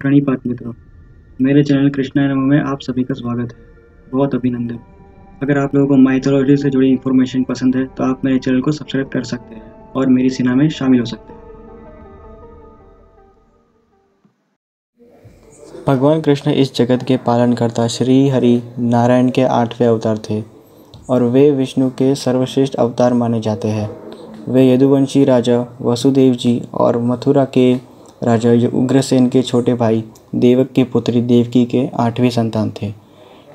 प्रणिपात मित्रों, मेरे channel Krishna anime में आप सभी का स्वागत है। बहुत अभिनंदन। अगर आप लोगों को माइथोलॉजी से जुड़ी इन्फॉर्मेशन पसंद है तो आप मेरे चैनल को सब्सक्राइब कर सकते हैं और मेरी सेना में शामिल हो सकते हैं। भगवान कृष्ण इस जगत के पालनकर्ता श्री हरि नारायण के 8वें अवतार थे और वे विष्णु के सर्वश्रेष्ठ अवतार माने जाते हैं। वे यदुवंशी राजा वसुदेव जी और मथुरा के राजा उग्रसेन के छोटे भाई देवक की पुत्री देवकी के 8वीं संतान थे।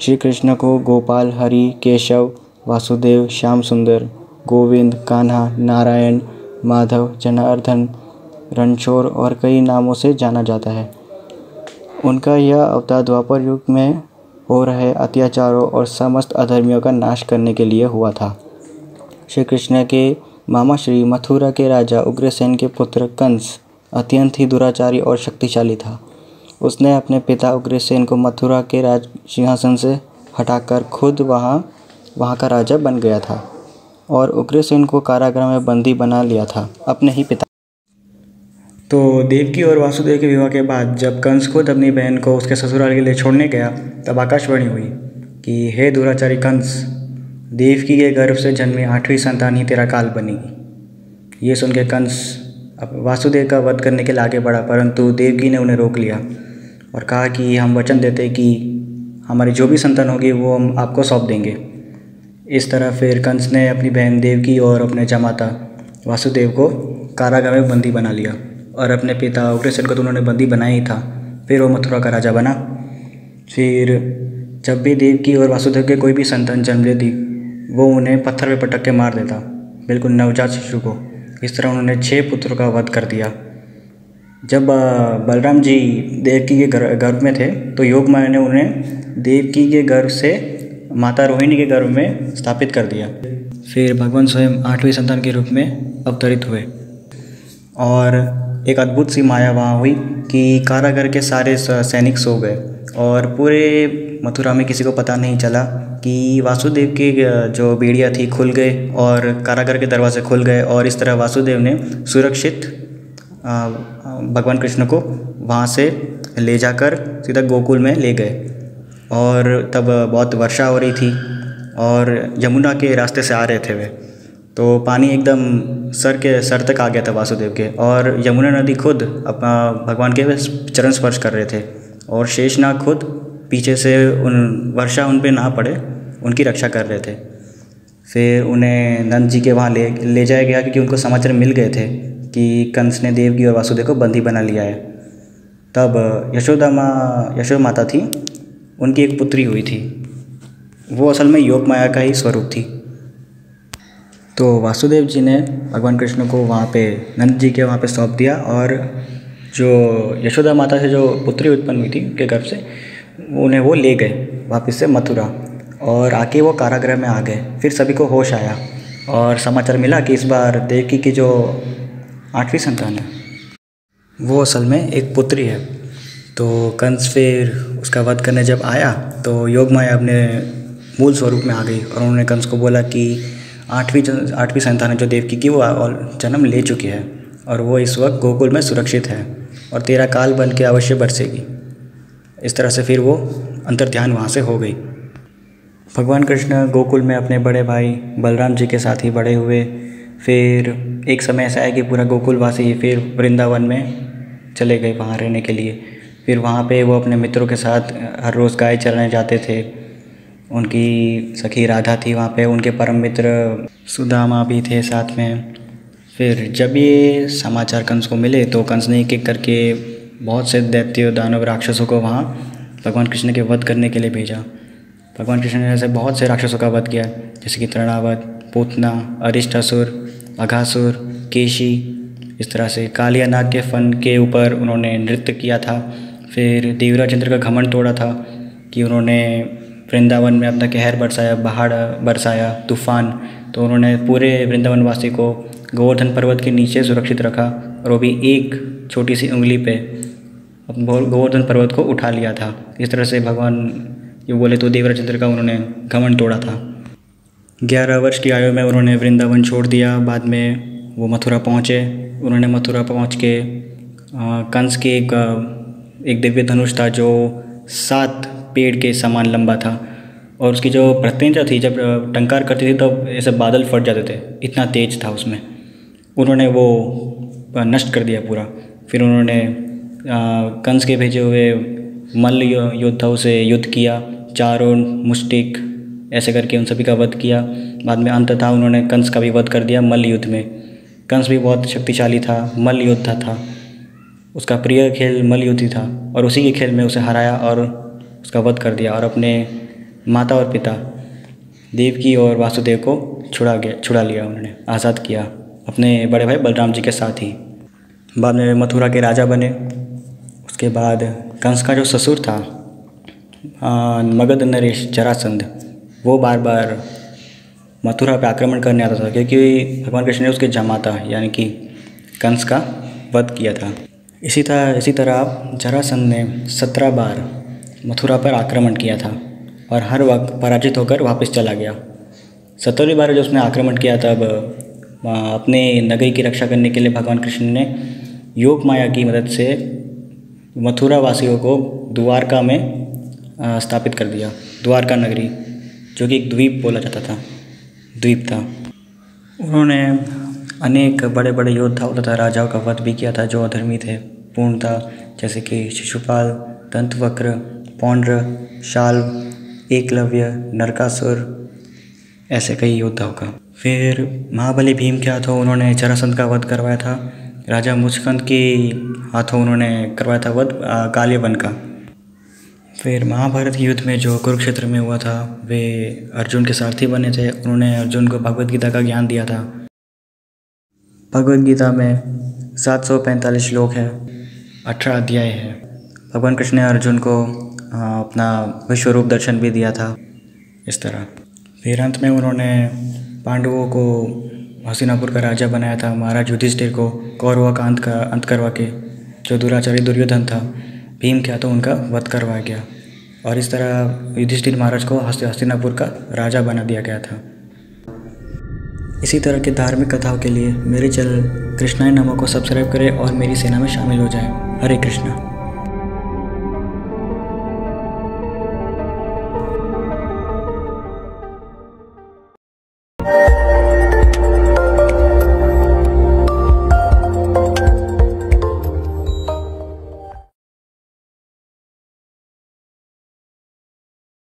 श्री कृष्ण को गोपाल, हरि, केशव, वासुदेव, श्याम सुंदर, गोविंद, कान्हा, नारायण, माधव, जनार्दन, रणछोड़ और कई नामों से जाना जाता है। उनका यह अवतार द्वापर युग में हो रहे अत्याचारों और समस्त अधर्मियों का नाश करने के लिए हुआ था। श्री कृष्ण के मामा श्री मथुरा के राजा उग्रसेन के पुत्र कंस अत्यंत ही दुराचारी और शक्तिशाली था। उसने अपने पिता उग्रसेन को मथुरा के राज सिंहासन से हटाकर खुद वहाँ का राजा बन गया था और उग्रसेन को कारागृह में बंदी बना लिया था अपने ही पिता। तो देवकी और वासुदेव के विवाह के बाद जब कंस खुद अपनी बहन को उसके ससुराल के लिए छोड़ने गया तब आकाशवाणी हुई कि हे दुराचारी कंस, देवकी के गर्भ से जन्मी 8वीं संतान ही तेरा काल बनेगी। ये सुन के कंस अब वासुदेव का वध करने के लिए आगे बढ़ा, परंतु देवकी ने उन्हें रोक लिया और कहा कि हम वचन देते कि हमारी जो भी संतान होगी वो हम आपको सौंप देंगे। इस तरह फिर कंस ने अपनी बहन देवकी और अपने जमाता वासुदेव को कारागार में बंदी बना लिया और अपने पिता उग्रसेन को तो उन्होंने बंदी बनाया ही था। फिर वो मथुरा का राजा बना। फिर जब भी देवकी और वासुदेव के कोई भी संतान जन्म लेती वो उन्हें पत्थर पे पटक के मार देता, बिल्कुल नवजात शिशु को। इस तरह उन्होंने 6 पुत्रों का वध कर दिया। जब बलराम जी देवकी के गर्भ में थे तो योग माया ने उन्हें देवकी के गर्भ से माता रोहिणी के गर्भ में स्थापित कर दिया। फिर भगवान स्वयं 8वीं संतान के रूप में अवतरित हुए और एक अद्भुत सी माया वहाँ हुई कि कारागार के सारे सैनिक सो गए और पूरे मथुरा में किसी को पता नहीं चला कि वासुदेव की जो बेड़ियाँ थी खुल गए और कारागार के दरवाजे खुल गए और इस तरह वासुदेव ने सुरक्षित भगवान कृष्ण को वहाँ से ले जाकर सीधा गोकुल में ले गए। और तब बहुत वर्षा हो रही थी और यमुना के रास्ते से आ रहे थे वे, तो पानी एकदम सर तक आ गया था वासुदेव के और यमुना नदी खुद अपना भगवान के चरण स्पर्श कर रहे थे और शेषनाग खुद पीछे से वर्षा उन पे ना पड़े उनकी रक्षा कर रहे थे। फिर उन्हें नंद जी के वहाँ ले जाया गया क्योंकि उनको समाचार मिल गए थे कि कंस ने देवकी और वासुदेव को बंदी बना लिया है। तब यशोदा माता थी, उनकी एक पुत्री हुई थी। वो असल में योग माया का ही स्वरूप थी। तो वासुदेव जी ने भगवान कृष्ण को वहाँ पे नंद जी के वहाँ पे सौंप दिया और जो यशोदा माता से जो पुत्री उत्पन्न हुई थी उनके गर्भ से उन्हें वो ले गए वापस से मथुरा और आके वो कारागृह में आ गए। फिर सभी को होश आया और समाचार मिला कि इस बार देवकी की जो 8वीं संतान है वो असल में एक पुत्री है। तो कंस फिर उसका वध करने जब आया तो योग माया अपने मूल स्वरूप में आ गई और उन्होंने कंस को बोला कि 8वीं संतान है जो देवकी की वो जन्म ले चुकी है और वो इस वक्त गोकुल में सुरक्षित है और तेरा काल बन के अवश्य बरसेगी। इस तरह से फिर वो अंतर्ध्यान वहाँ से हो गई। भगवान कृष्ण गोकुल में अपने बड़े भाई बलराम जी के साथ ही बड़े हुए। फिर एक समय ऐसा है कि पूरा गोकुलवासी फिर वृंदावन में चले गए वहाँ रहने के लिए। फिर वहाँ पे वो अपने मित्रों के साथ हर रोज़ गाय चराने जाते थे। उनकी सखी राधा थी वहाँ पे, उनके परम मित्र सुदामा भी थे साथ में। फिर जब ये समाचार कंस को मिले तो कंस ने एक करके बहुत से दैत्य दानव राक्षसों को वहाँ भगवान कृष्ण के वध करने के लिए भेजा। भगवान कृष्ण ने ऐसे बहुत से राक्षसों का वध किया, जैसे कि तृणावत, पूतना, अरिष्टासुर, अघासुर, केशी। इस तरह से कालिया नाग के फन के ऊपर उन्होंने नृत्य किया था। फिर देवराज इंद्र का घमंड तोड़ा था कि उन्होंने वृंदावन में अपना कहर बरसाया, पहाड़ बरसाया, तूफान। तो उन्होंने पूरे वृंदावन वासी को गोवर्धन पर्वत के नीचे सुरक्षित रखा और वो भी एक छोटी सी उंगली पे गोवर्धन पर्वत को उठा लिया था। इस तरह से भगवान ये बोले तो देवराज इंद्र का उन्होंने घमंड तोड़ा था। 11 वर्ष की आयु में उन्होंने वृंदावन छोड़ दिया। बाद में वो मथुरा पहुँचे। उन्होंने मथुरा पहुँच के कंस के एक दिव्य धनुष था जो 7 पेड़ के समान लंबा था, और उसकी जो प्रत्यंचा थी जब टंकार करती थी तब ऐसे बादल फट जाते थे, इतना तेज था उसमें। उन्होंने वो नष्ट कर दिया पूरा। फिर उन्होंने कंस के भेजे हुए मल्ल योद्धाओं से युद्ध किया, चारों मुष्टिक ऐसे करके उन सभी का वध किया। बाद में अंततः उन्होंने कंस का भी वध कर दिया मल्ल युद्ध में। कंस भी बहुत शक्तिशाली था, मल्ल योद्धा था, उसका प्रिय खेल मल्ल युद्ध ही था, और उसी के खेल में उसे हराया और उसका वध कर दिया, और अपने माता और पिता देवकी और वासुदेव को छुड़ा लिया, उन्होंने आज़ाद किया अपने बड़े भाई बलराम जी के साथ ही। बाद में मथुरा के राजा बने। उसके बाद कंस का जो ससुर था मगध नरेश जरासंध, वो बार बार मथुरा पे आक्रमण करने आता था, क्योंकि भगवान कृष्ण ने उसके जमाता यानी कि कंस का वध किया था। इसी तरह जरासंध ने 17 बार मथुरा पर आक्रमण किया था और हर वक्त पराजित होकर वापस चला गया। 17वीं बार जो उसने आक्रमण किया तब अपने नगरी की रक्षा करने के लिए भगवान कृष्ण ने योग माया की मदद से मथुरा वासियों को द्वारका में स्थापित कर दिया। द्वारका नगरी, जो कि एक द्वीप बोला जाता था, द्वीप था। उन्होंने अनेक बड़े बड़े योद्धाओं तथा राजाओं का वध भी किया था जो अधर्मी थे पूर्णतः, जैसे कि शिशुपाल, दंतवक्र, पौंड्र, शाल्व, एकलव्य, नरकासुर, ऐसे कई योद्धाओं का। फिर महाबली भीम के हाथों उन्होंने जरासंध का वध करवाया था। राजा मुचकंद के हाथों उन्होंने करवाया था वध काल्यवन का। फिर महाभारत के युद्ध में जो कुरुक्षेत्र में हुआ था, वे अर्जुन के सारथी बने थे। उन्होंने अर्जुन को भगवद गीता का ज्ञान दिया था। भगवद गीता में 745 श्लोक है, 18 अध्याय है। भगवान कृष्ण ने अर्जुन को अपना विश्वरूप दर्शन भी दिया था इस तरह। फिर अंत में उन्होंने पांडवों को हस्तिनापुर का राजा बनाया था। महाराज युधिष्ठिर को कौरवों का अंत करवा के, जो दुराचारी दुर्योधन था, भीम के हाथों उनका वध करवाया गया, और इस तरह युधिष्ठिर महाराज को हस्तिनापुर का राजा बना दिया गया था। इसी तरह की धार्मिक कथाओं के लिए मेरे चैनल कृष्णाय नमः को सब्सक्राइब करें और मेरी सेना में शामिल हो जाएं। हरे कृष्णा।